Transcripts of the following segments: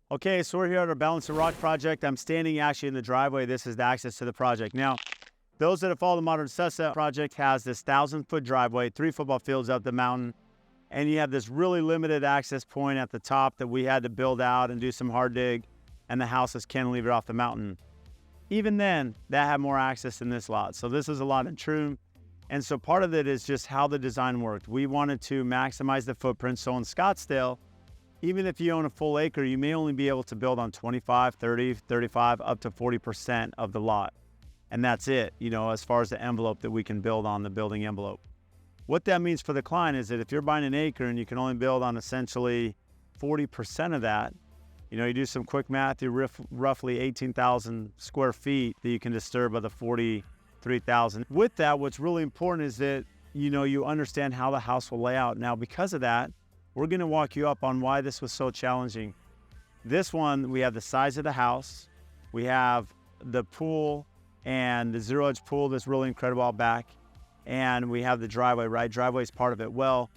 Okay, so we're here at our Balance and Rock project. I'm standing actually in the driveway. This is the access to the project. Now, those that have followed the Modern Sessa project has this 1,000-foot driveway, 3 football fields up the mountain, and you have this really limited access point at the top that we had to build out and do some hard dig, and the house is cantilevered off the mountain. Even then, that had more access than this lot. So this is a lot in Troon. And so part of it is just how the design worked. We wanted to maximize the footprint. So in Scottsdale, even if you own a full acre, you may only be able to build on 25, 30, 35, up to 40% of the lot. And that's it, as far as the envelope that we can build on, the building envelope. What that means for the client is that if you're buying an acre and you can only build on essentially 40% of that, you do some quick math, you're roughly 18,000 square feet that you can disturb of the 43,000. With that, what's really important is that, you understand how the house will lay out. Now, because of that, we're going to walk you up on why this was so challenging. This one, we have the size of the house. We have the pool and the zero-edge pool that's really incredible out back. And we have the driveway, right? Driveway is part of it. Well,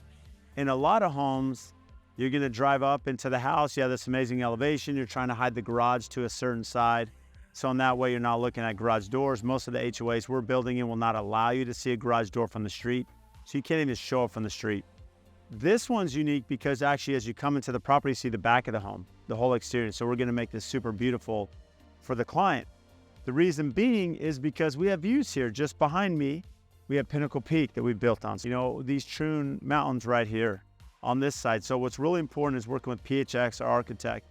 in a lot of homes, you're going to drive up into the house. You have this amazing elevation. You're trying to hide the garage to a certain side. So in that way, you're not looking at garage doors. Most of the HOAs we're building in will not allow you to see a garage door from the street. So you can't even show it from the street. This one's unique because actually as you come into the property, you see the back of the home, the whole exterior. So we're going to make this super beautiful for the client. The reason being is because we have views here. Just behind me, we have Pinnacle Peak that we built on. So, these Troon Mountains right here on this side. So what's really important is working with PHX, our architect,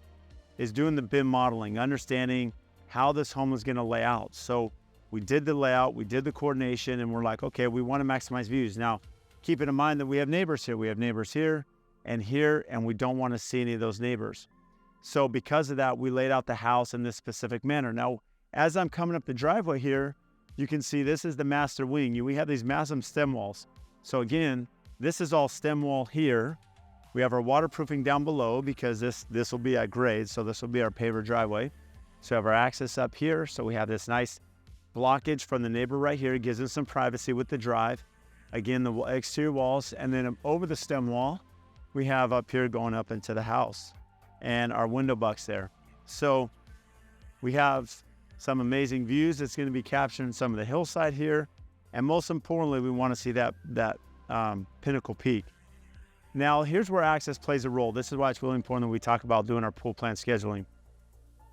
is doing the BIM modeling, understanding how this home is going to lay out. So we did the layout, we did the coordination, and we're like, okay, we want to maximize views. Now, keep it in mind that we have neighbors here. We have neighbors here, and we don't want to see any of those neighbors. So because of that, we laid out the house in this specific manner. Now, as I'm coming up the driveway here, you can see this is the master wing. We have these massive stem walls. So again, this is all stem wall here. We have our waterproofing down below because this will be at grade. So this will be our paver driveway. So we have our access up here. So we have this nice blockage from the neighbor right here. It gives us some privacy with the drive. Again, the exterior walls, and then over the stem wall, we have up here going up into the house and our window bucks there. So we have some amazing views that's going to be capturing some of the hillside here. And most importantly, we want to see that Pinnacle Peak. Now, here's where access plays a role. This is why it's really important that we talk about doing our pool plan scheduling.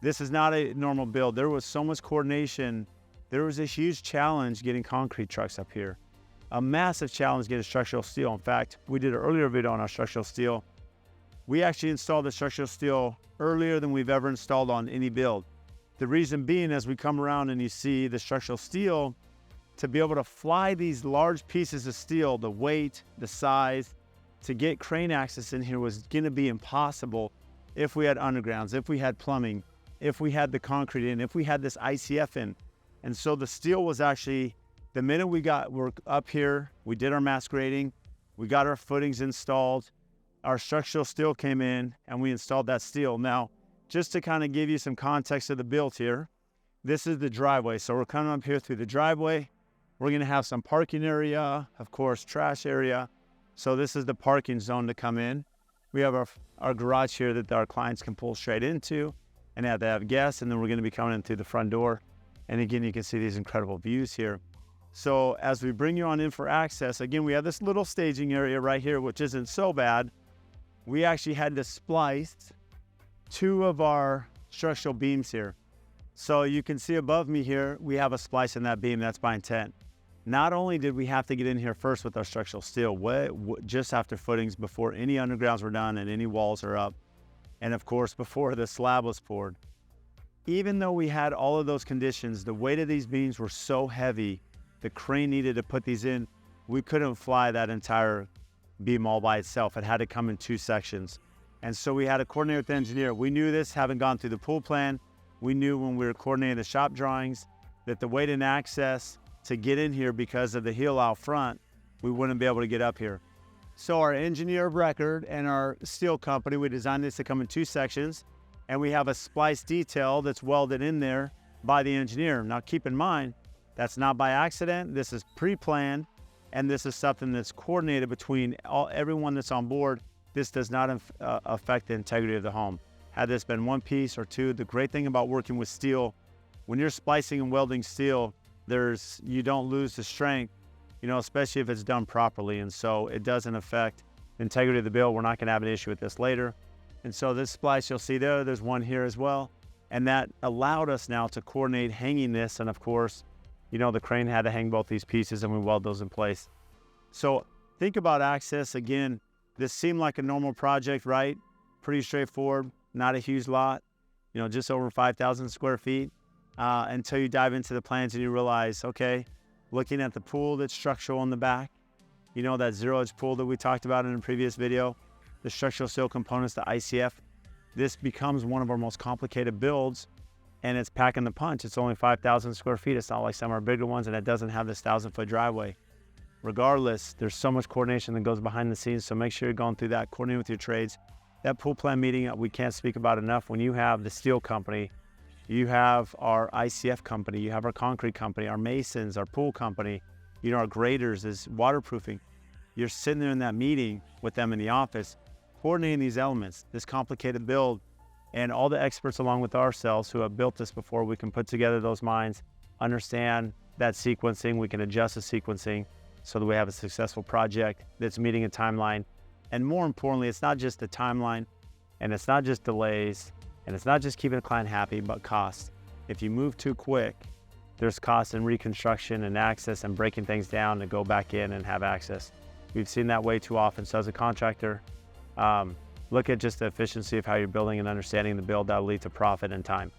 This is not a normal build. There was so much coordination. There was a huge challenge getting concrete trucks up here. A massive challenge getting structural steel. In fact, we did an earlier video on our structural steel. We actually installed the structural steel earlier than we've ever installed on any build. The reason being, as we come around and you see the structural steel, to be able to fly these large pieces of steel, the weight, the size, to get crane access in here was going to be impossible if we had undergrounds, if we had plumbing, if we had the concrete in, if we had this ICF in. And so the steel was actually, the minute we're up here, we did our mass grading, we got our footings installed, our structural steel came in, and we installed that steel. Now, just to kind of give you some context of the build here, this is the driveway. So we're coming up here through the driveway. We're going to have some parking area, of course, trash area. So this is the parking zone to come in. We have our garage here that our clients can pull straight into and have to have guests. And then we're going to be coming in through the front door. And again, you can see these incredible views here. So as we bring you on in for access, again, we have this little staging area right here, which isn't so bad. We actually had to splice 2 of our structural beams here. So you can see above me here, we have a splice in that beam. That's by intent. Not only did we have to get in here first with our structural steel, just after footings, before any undergrounds were done and any walls are up, and of course, before the slab was poured. Even though we had all of those conditions, the weight of these beams were so heavy, the crane needed to put these in, we couldn't fly that entire beam all by itself. It had to come in 2 sections. And so we had to coordinate with the engineer. We knew this, having gone through the pool plan. We knew when we were coordinating the shop drawings that the weight and access to get in here because of the heel out front, we wouldn't be able to get up here. So our engineer of record and our steel company, we designed this to come in 2 sections, and we have a splice detail that's welded in there by the engineer. Now keep in mind, that's not by accident. This is pre-planned, and this is something that's coordinated between everyone that's on board. This does not affect the integrity of the home. had this been one piece or two. The great thing about working with steel, when you're splicing and welding steel, you don't lose the strength, especially if it's done properly. And so it doesn't affect the integrity of the build. We're not going to have an issue with this later. And so this splice you'll see there's one here as well. And that allowed us now to coordinate hanging this. And of course, the crane had to hang both these pieces and we weld those in place. So think about access. Again, this seemed like a normal project, right? Pretty straightforward, not a huge lot, just over 5,000 square feet. Until you dive into the plans and you realize, okay, looking at the pool that's structural in the back, that zero-edge pool that we talked about in a previous video, the structural steel components, the ICF, this becomes one of our most complicated builds, and it's packing the punch. It's only 5,000 square feet. It's not like some of our bigger ones, and it doesn't have this 1,000-foot driveway. Regardless, there's so much coordination that goes behind the scenes, so make sure you're going through that, coordinating with your trades. That pool plan meeting, we can't speak about enough. When you have the steel company, you have our ICF company, you have our concrete company, our masons, our pool company, our graders is waterproofing. You're sitting there in that meeting with them in the office, coordinating these elements, this complicated build, and all the experts along with ourselves who have built this before, we can put together those minds, understand that sequencing, we can adjust the sequencing so that we have a successful project that's meeting a timeline. And more importantly, it's not just the timeline, and it's not just delays, and it's not just keeping the client happy, but cost. If you move too quick, there's cost in reconstruction and access and breaking things down to go back in and have access. We've seen that way too often. So as a contractor, look at just the efficiency of how you're building and understanding the build. That'll lead to profit and time.